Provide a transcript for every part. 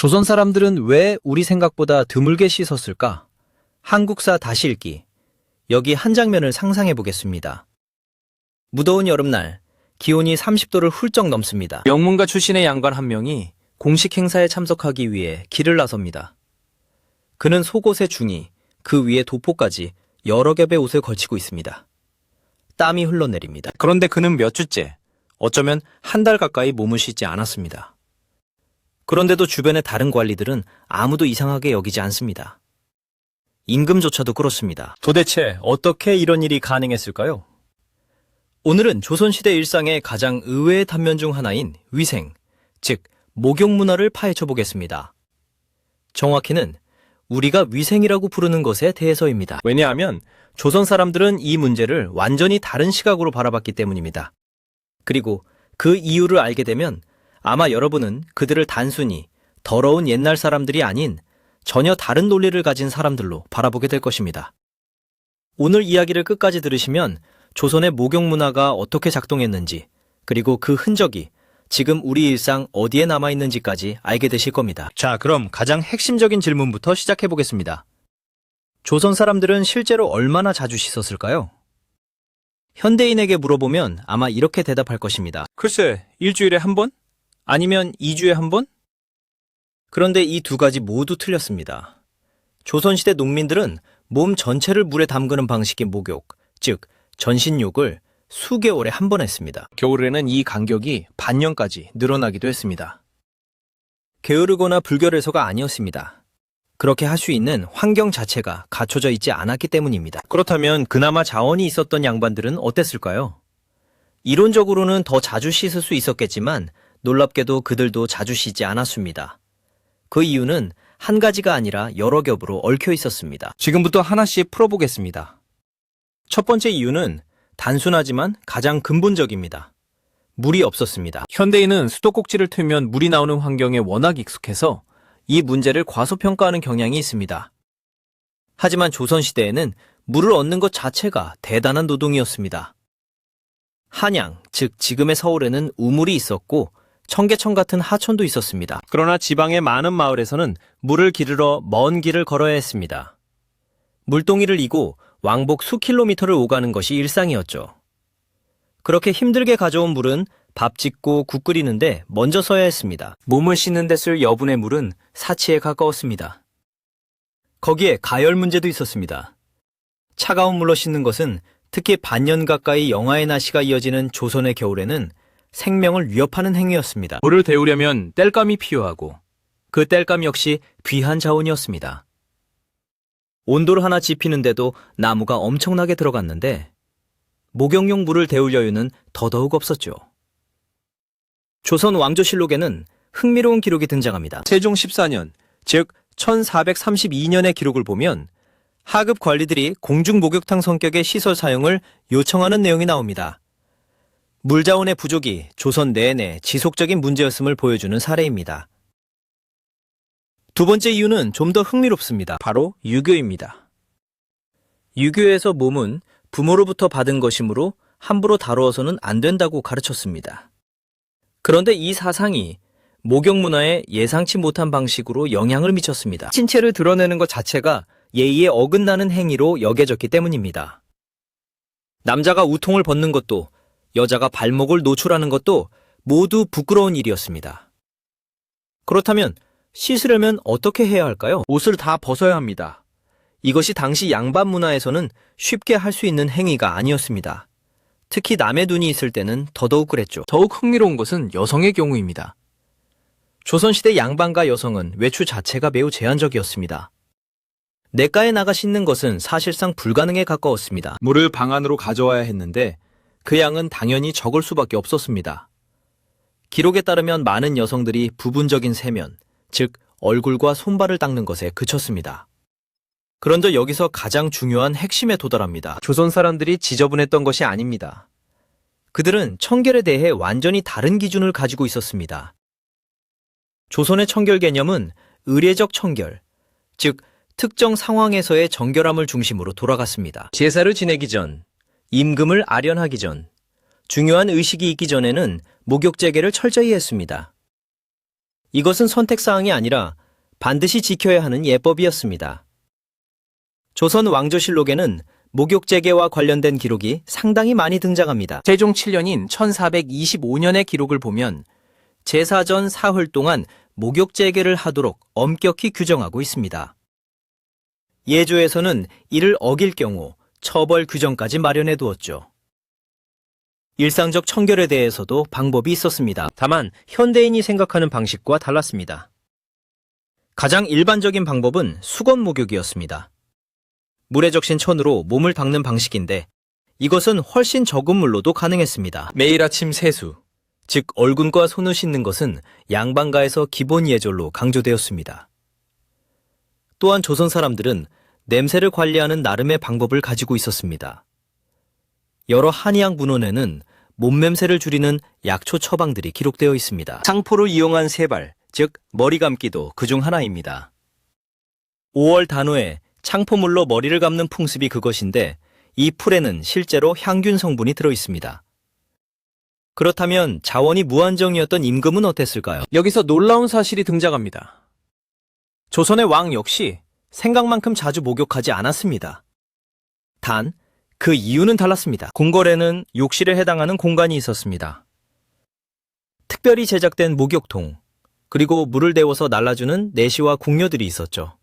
조선 사람들은 왜 우리 생각보다 드물게 씻었을까? 한국사 다시 읽기. 여기 한 장면을 상상해 보겠습니다. 무더운 여름날, 기온이 30도를 훌쩍 넘습니다. 명문가 출신의 양반 한 명이 공식 행사에 참석하기 위해 길을 나섭니다. 그는 속옷에 중이, 그 위에 도포까지 여러 겹의 옷을 걸치고 있습니다. 땀이 흘러내립니다. 그런데 그는 몇 주째, 어쩌면 한 달 가까이 몸을 씻지 않았습니다. 그런데도 주변의 다른 관리들은 아무도 이상하게 여기지 않습니다. 임금조차도 그렇습니다. 도대체 어떻게 이런 일이 가능했을까요? 오늘은 조선시대 일상의 가장 의외의 단면 중 하나인 위생, 즉 목욕 문화를 파헤쳐 보겠습니다. 정확히는 우리가 위생이라고 부르는 것에 대해서입니다. 왜냐하면 조선 사람들은 이 문제를 완전히 다른 시각으로 바라봤기 때문입니다. 그리고 그 이유를 알게 되면 아마 여러분은 그들을 단순히 더러운 옛날 사람들이 아닌 전혀 다른 논리를 가진 사람들로 바라보게 될 것입니다. 오늘 이야기를 끝까지 들으시면 조선의 목욕 문화가 어떻게 작동했는지, 그리고 그 흔적이 지금 우리 일상 어디에 남아있는지까지 알게 되실 겁니다. 자, 그럼 가장 핵심적인 질문부터 시작해 보겠습니다. 조선 사람들은 실제로 얼마나 자주 씻었을까요? 현대인에게 물어보면 아마 이렇게 대답할 것입니다. 글쎄, 일주일에 한 번? 아니면 2주에 한 번? 그런데 이 두 가지 모두 틀렸습니다. 조선시대 농민들은 몸 전체를 물에 담그는 방식의 목욕, 즉 전신욕을 수개월에 한 번 했습니다. 겨울에는 이 간격이 반년까지 늘어나기도 했습니다. 게으르거나 불결해서가 아니었습니다. 그렇게 할 수 있는 환경 자체가 갖춰져 있지 않았기 때문입니다. 그렇다면 그나마 자원이 있었던 양반들은 어땠을까요? 이론적으로는 더 자주 씻을 수 있었겠지만 놀랍게도 그들도 자주 씻지 않았습니다. 그 이유는 한 가지가 아니라 여러 겹으로 얽혀 있었습니다. 지금부터 하나씩 풀어보겠습니다. 첫 번째 이유는 단순하지만 가장 근본적입니다. 물이 없었습니다. 현대인은 수도꼭지를 틀면 물이 나오는 환경에 워낙 익숙해서 이 문제를 과소평가하는 경향이 있습니다. 하지만 조선시대에는 물을 얻는 것 자체가 대단한 노동이었습니다. 한양, 즉 지금의 서울에는 우물이 있었고 청계천 같은 하천도 있었습니다. 그러나 지방의 많은 마을에서는 물을 기르러 먼 길을 걸어야 했습니다. 물동이를 이고 왕복 수킬로미터를 오가는 것이 일상이었죠. 그렇게 힘들게 가져온 물은 밥 짓고 국 끓이는데 먼저 써야 했습니다. 몸을 씻는 데 쓸 여분의 물은 사치에 가까웠습니다. 거기에 가열 문제도 있었습니다. 차가운 물로 씻는 것은 특히 반년 가까이 영하의 날씨가 이어지는 조선의 겨울에는 생명을 위협하는 행위였습니다. 물을 데우려면 땔감이 필요하고 그 땔감 역시 귀한 자원이었습니다. 온돌 하나 지피는데도 나무가 엄청나게 들어갔는데 목욕용 물을 데울 여유는 더더욱 없었죠. 조선 왕조실록에는 흥미로운 기록이 등장합니다. 세종 14년, 즉 1432년의 기록을 보면 하급 관리들이 공중 목욕탕 성격의 시설 사용을 요청하는 내용이 나옵니다. 물자원의 부족이 조선 내내 지속적인 문제였음을 보여주는 사례입니다. 두 번째 이유는 좀 더 흥미롭습니다. 바로 유교입니다. 유교에서 몸은 부모로부터 받은 것이므로 함부로 다루어서는 안 된다고 가르쳤습니다. 그런데 이 사상이 목욕 문화에 예상치 못한 방식으로 영향을 미쳤습니다. 신체를 드러내는 것 자체가 예의에 어긋나는 행위로 여겨졌기 때문입니다. 남자가 우통을 벗는 것도 여자가 발목을 노출하는 것도 모두 부끄러운 일이었습니다. 그렇다면 씻으려면 어떻게 해야 할까요? 옷을 다 벗어야 합니다. 이것이 당시 양반 문화에서는 쉽게 할 수 있는 행위가 아니었습니다. 특히 남의 눈이 있을 때는 더더욱 그랬죠. 더욱 흥미로운 것은 여성의 경우입니다. 조선시대 양반과 여성은 외출 자체가 매우 제한적이었습니다. 냇가에 나가 씻는 것은 사실상 불가능에 가까웠습니다. 물을 방 안으로 가져와야 했는데 그 양은 당연히 적을 수밖에 없었습니다. 기록에 따르면 많은 여성들이 부분적인 세면, 즉 얼굴과 손발을 닦는 것에 그쳤습니다. 그런데 여기서 가장 중요한 핵심에 도달합니다. 조선 사람들이 지저분했던 것이 아닙니다. 그들은 청결에 대해 완전히 다른 기준을 가지고 있었습니다. 조선의 청결 개념은 의례적 청결, 즉 특정 상황에서의 정결함을 중심으로 돌아갔습니다. 제사를 지내기 전, 임금을 아련하기 전, 중요한 의식이 있기 전에는 목욕 재개를 철저히 했습니다. 이것은 선택사항이 아니라 반드시 지켜야 하는 예법이었습니다. 조선 왕조실록에는 목욕제계와 관련된 기록이 상당히 많이 등장합니다. 세종 7년인 1425년의 기록을 보면 제사 전 사흘 동안 목욕제계를 하도록 엄격히 규정하고 있습니다. 예조에서는 이를 어길 경우 처벌 규정까지 마련해 두었죠. 일상적 청결에 대해서도 방법이 있었습니다. 다만 현대인이 생각하는 방식과 달랐습니다. 가장 일반적인 방법은 수건 목욕이었습니다. 물에 적신 천으로 몸을 닦는 방식인데 이것은 훨씬 적은 물로도 가능했습니다. 매일 아침 세수, 즉 얼굴과 손을 씻는 것은 양반가에서 기본 예절로 강조되었습니다. 또한 조선 사람들은 냄새를 관리하는 나름의 방법을 가지고 있었습니다. 여러 한의학 문헌에는 몸냄새를 줄이는 약초 처방들이 기록되어 있습니다. 상포를 이용한 세발, 즉 머리 감기도 그중 하나입니다. 5월 단오에 창포물로 머리를 감는 풍습이 그것인데 이 풀에는 실제로 향균 성분이 들어 있습니다. 그렇다면 자원이 무한정이었던 임금은 어땠을까요? 여기서 놀라운 사실이 등장합니다. 조선의 왕 역시 생각만큼 자주 목욕하지 않았습니다. 단, 그 이유는 달랐습니다. 궁궐에는 욕실에 해당하는 공간이 있었습니다. 특별히 제작된 목욕통, 그리고 물을 데워서 날라주는 내시와 궁녀들이 있었죠.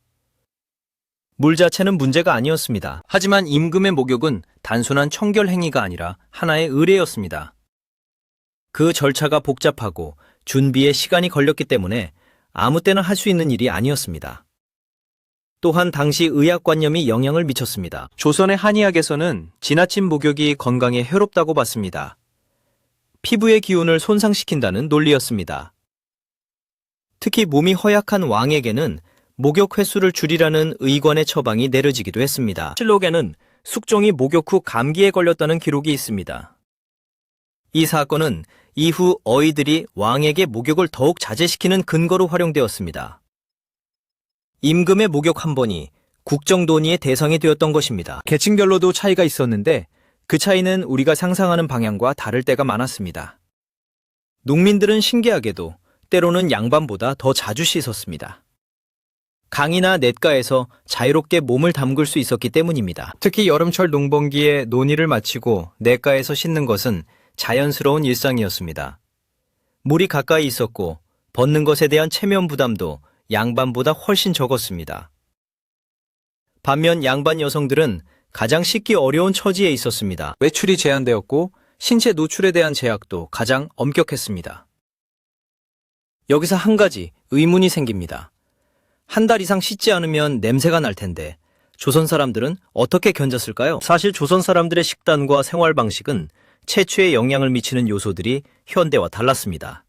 물 자체는 문제가 아니었습니다. 하지만 임금의 목욕은 단순한 청결 행위가 아니라 하나의 의례였습니다. 그 절차가 복잡하고 준비에 시간이 걸렸기 때문에 아무 때나 할 수 있는 일이 아니었습니다. 또한 당시 의학관념이 영향을 미쳤습니다. 조선의 한의학에서는 지나친 목욕이 건강에 해롭다고 봤습니다. 피부의 기운을 손상시킨다는 논리였습니다. 특히 몸이 허약한 왕에게는 목욕 횟수를 줄이라는 의관의 처방이 내려지기도 했습니다. 실록에는 숙종이 목욕 후 감기에 걸렸다는 기록이 있습니다. 이 사건은 이후 어이들이 왕에게 목욕을 더욱 자제시키는 근거로 활용되었습니다. 임금의 목욕 한 번이 국정논의의 대상이 되었던 것입니다. 계층별로도 차이가 있었는데 그 차이는 우리가 상상하는 방향과 다를 때가 많았습니다. 농민들은 신기하게도 때로는 양반보다 더 자주 씻었습니다. 강이나 냇가에서 자유롭게 몸을 담글 수 있었기 때문입니다. 특히 여름철 농번기에 논의를 마치고 냇가에서 씻는 것은 자연스러운 일상이었습니다. 물이 가까이 있었고 벗는 것에 대한 체면 부담도 양반보다 훨씬 적었습니다. 반면 양반 여성들은 가장 씻기 어려운 처지에 있었습니다. 외출이 제한되었고 신체 노출에 대한 제약도 가장 엄격했습니다. 여기서 한 가지 의문이 생깁니다. 한 달 이상 씻지 않으면 냄새가 날 텐데 조선 사람들은 어떻게 견뎠을까요? 사실 조선 사람들의 식단과 생활 방식은 체취에 영향을 미치는 요소들이 현대와 달랐습니다.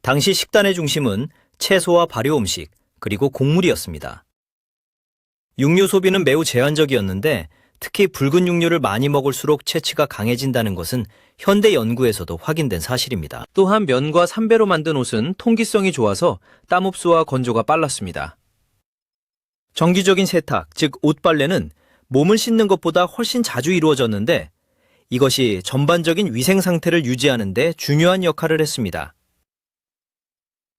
당시 식단의 중심은 채소와 발효 음식, 그리고 곡물이었습니다. 육류 소비는 매우 제한적이었는데 특히 붉은 육류를 많이 먹을수록 체취가 강해진다는 것은 현대 연구에서도 확인된 사실입니다. 또한 면과 삼배로 만든 옷은 통기성이 좋아서 땀 흡수와 건조가 빨랐습니다. 정기적인 세탁, 즉 옷빨래는 몸을 씻는 것보다 훨씬 자주 이루어졌는데 이것이 전반적인 위생 상태를 유지하는 데 중요한 역할을 했습니다.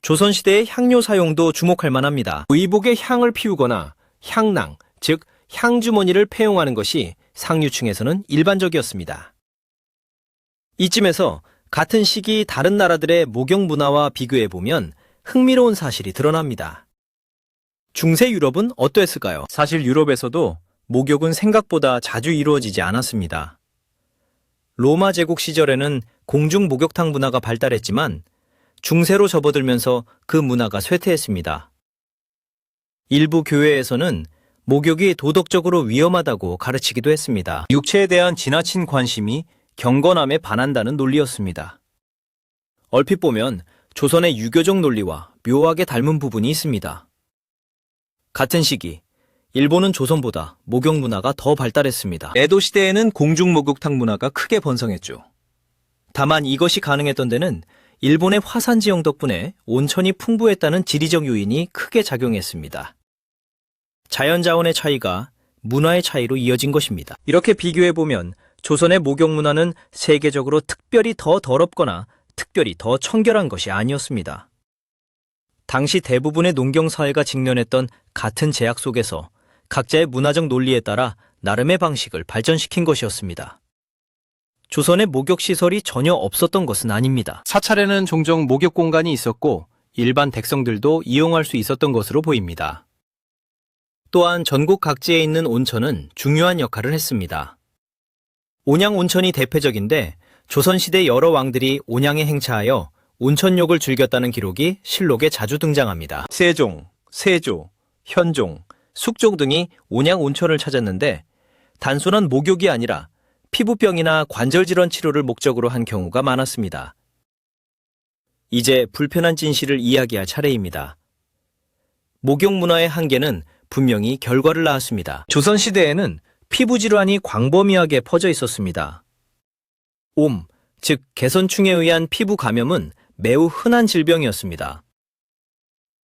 조선시대의 향료 사용도 주목할 만합니다. 의복에 향을 피우거나 향낭, 즉 향주머니를 폐용하는 것이 상류층에서는 일반적이었습니다. 이쯤에서 같은 시기 다른 나라들의 목욕 문화와 비교해보면 흥미로운 사실이 드러납니다. 중세 유럽은 어떠했을까요? 사실 유럽에서도 목욕은 생각보다 자주 이루어지지 않았습니다. 로마 제국 시절에는 공중 목욕탕 문화가 발달했지만 중세로 접어들면서 그 문화가 쇠퇴했습니다. 일부 교회에서는 목욕이 도덕적으로 위험하다고 가르치기도 했습니다. 육체에 대한 지나친 관심이 경건함에 반한다는 논리였습니다. 얼핏 보면 조선의 유교적 논리와 묘하게 닮은 부분이 있습니다. 같은 시기, 일본은 조선보다 목욕 문화가 더 발달했습니다. 에도 시대에는 공중 목욕탕 문화가 크게 번성했죠. 다만 이것이 가능했던 데는 일본의 화산 지형 덕분에 온천이 풍부했다는 지리적 요인이 크게 작용했습니다. 자연자원의 차이가 문화의 차이로 이어진 것입니다. 이렇게 비교해보면 조선의 목욕 문화는 세계적으로 특별히 더 더럽거나 특별히 더 청결한 것이 아니었습니다. 당시 대부분의 농경사회가 직면했던 같은 제약 속에서 각자의 문화적 논리에 따라 나름의 방식을 발전시킨 것이었습니다. 조선에 목욕시설이 전혀 없었던 것은 아닙니다. 사찰에는 종종 목욕 공간이 있었고 일반 백성들도 이용할 수 있었던 것으로 보입니다. 또한 전국 각지에 있는 온천은 중요한 역할을 했습니다. 온양 온천이 대표적인데 조선시대 여러 왕들이 온양에 행차하여 온천욕을 즐겼다는 기록이 실록에 자주 등장합니다. 세종, 세조, 현종, 숙종 등이 온양 온천을 찾았는데 단순한 목욕이 아니라 피부병이나 관절 질환 치료를 목적으로 한 경우가 많았습니다. 이제 불편한 진실을 이야기할 차례입니다. 목욕 문화의 한계는 분명히 결과를 낳았습니다. 조선시대에는 피부 질환이 광범위하게 퍼져 있었습니다. 옴, 즉 개선충에 의한 피부 감염은 매우 흔한 질병이었습니다.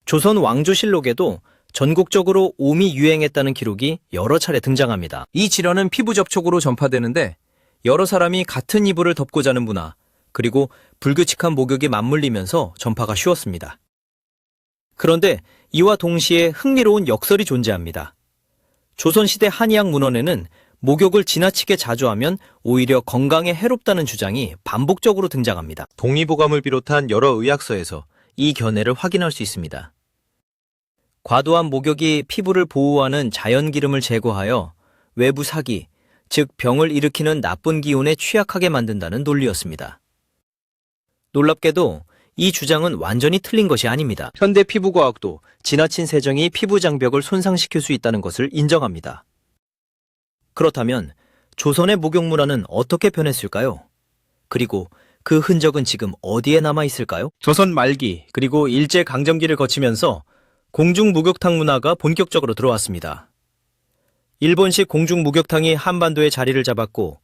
조선 왕조실록에도 전국적으로 옴이 유행했다는 기록이 여러 차례 등장합니다. 이 질환은 피부 접촉으로 전파되는데 여러 사람이 같은 이불을 덮고 자는 문화, 그리고 불규칙한 목욕이 맞물리면서 전파가 쉬웠습니다. 그런데 이와 동시에 흥미로운 역설이 존재합니다. 조선시대 한의학 문헌에는 목욕을 지나치게 자주 하면 오히려 건강에 해롭다는 주장이 반복적으로 등장합니다. 동의보감을 비롯한 여러 의학서에서 이 견해를 확인할 수 있습니다. 과도한 목욕이 피부를 보호하는 자연기름을 제거하여 외부 사기, 즉 병을 일으키는 나쁜 기운에 취약하게 만든다는 논리였습니다. 놀랍게도 이 주장은 완전히 틀린 것이 아닙니다. 현대 피부과학도 지나친 세정이 피부 장벽을 손상시킬 수 있다는 것을 인정합니다. 그렇다면 조선의 목욕 문화는 어떻게 변했을까요? 그리고 그 흔적은 지금 어디에 남아 있을까요? 조선 말기 그리고 일제강점기를 거치면서 공중 목욕탕 문화가 본격적으로 들어왔습니다. 일본식 공중 목욕탕이 한반도에 자리를 잡았고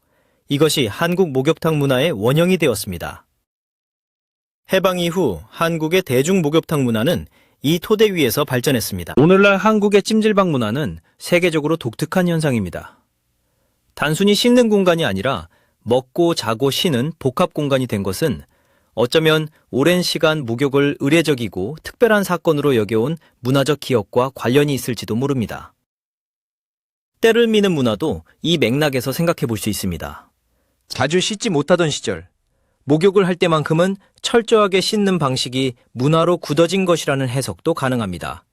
이것이 한국 목욕탕 문화의 원형이 되었습니다. 해방 이후 한국의 대중 목욕탕 문화는 이 토대 위에서 발전했습니다. 오늘날 한국의 찜질방 문화는 세계적으로 독특한 현상입니다. 단순히 씻는 공간이 아니라 먹고 자고 쉬는 복합 공간이 된 것은 어쩌면 오랜 시간 목욕을 의례적이고 특별한 사건으로 여겨온 문화적 기억과 관련이 있을지도 모릅니다. 때를 미는 문화도 이 맥락에서 생각해 볼 수 있습니다. 자주 씻지 못하던 시절, 목욕을 할 때만큼은 철저하게 씻는 방식이 문화로 굳어진 것이라는 해석도 가능합니다.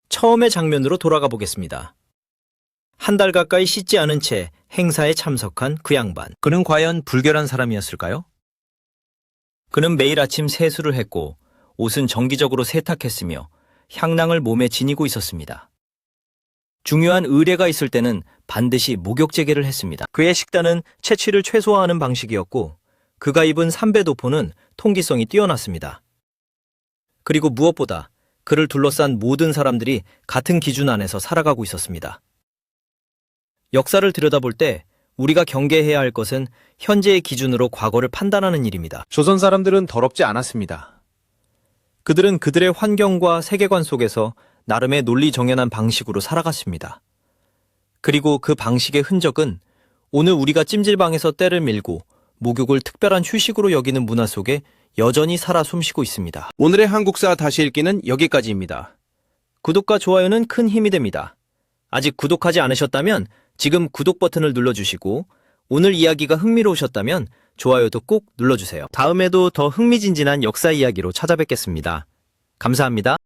처음의 장면으로 돌아가 보겠습니다. 한 달 가까이 씻지 않은 채 행사에 참석한 그 양반. 그는 과연 불결한 사람이었을까요? 그는 매일 아침 세수를 했고 옷은 정기적으로 세탁했으며 향낭을 몸에 지니고 있었습니다. 중요한 의례가 있을 때는 반드시 목욕 재개를 했습니다. 그의 식단은 채취를 최소화하는 방식이었고 그가 입은 삼베도포는 통기성이 뛰어났습니다. 그리고 무엇보다 그를 둘러싼 모든 사람들이 같은 기준 안에서 살아가고 있었습니다. 역사를 들여다볼 때 우리가 경계해야 할 것은 현재의 기준으로 과거를 판단하는 일입니다. 조선 사람들은 더럽지 않았습니다. 그들은 그들의 환경과 세계관 속에서 나름의 논리 정연한 방식으로 살아갔습니다. 그리고 그 방식의 흔적은 오늘 우리가 찜질방에서 때를 밀고 목욕을 특별한 휴식으로 여기는 문화 속에 여전히 살아 숨쉬고 있습니다. 오늘의 한국사 다시 읽기는 여기까지입니다. 구독과 좋아요는 큰 힘이 됩니다. 아직 구독하지 않으셨다면 지금 구독 버튼을 눌러주시고 오늘 이야기가 흥미로우셨다면 좋아요도 꼭 눌러주세요. 다음에도 더 흥미진진한 역사 이야기로 찾아뵙겠습니다. 감사합니다.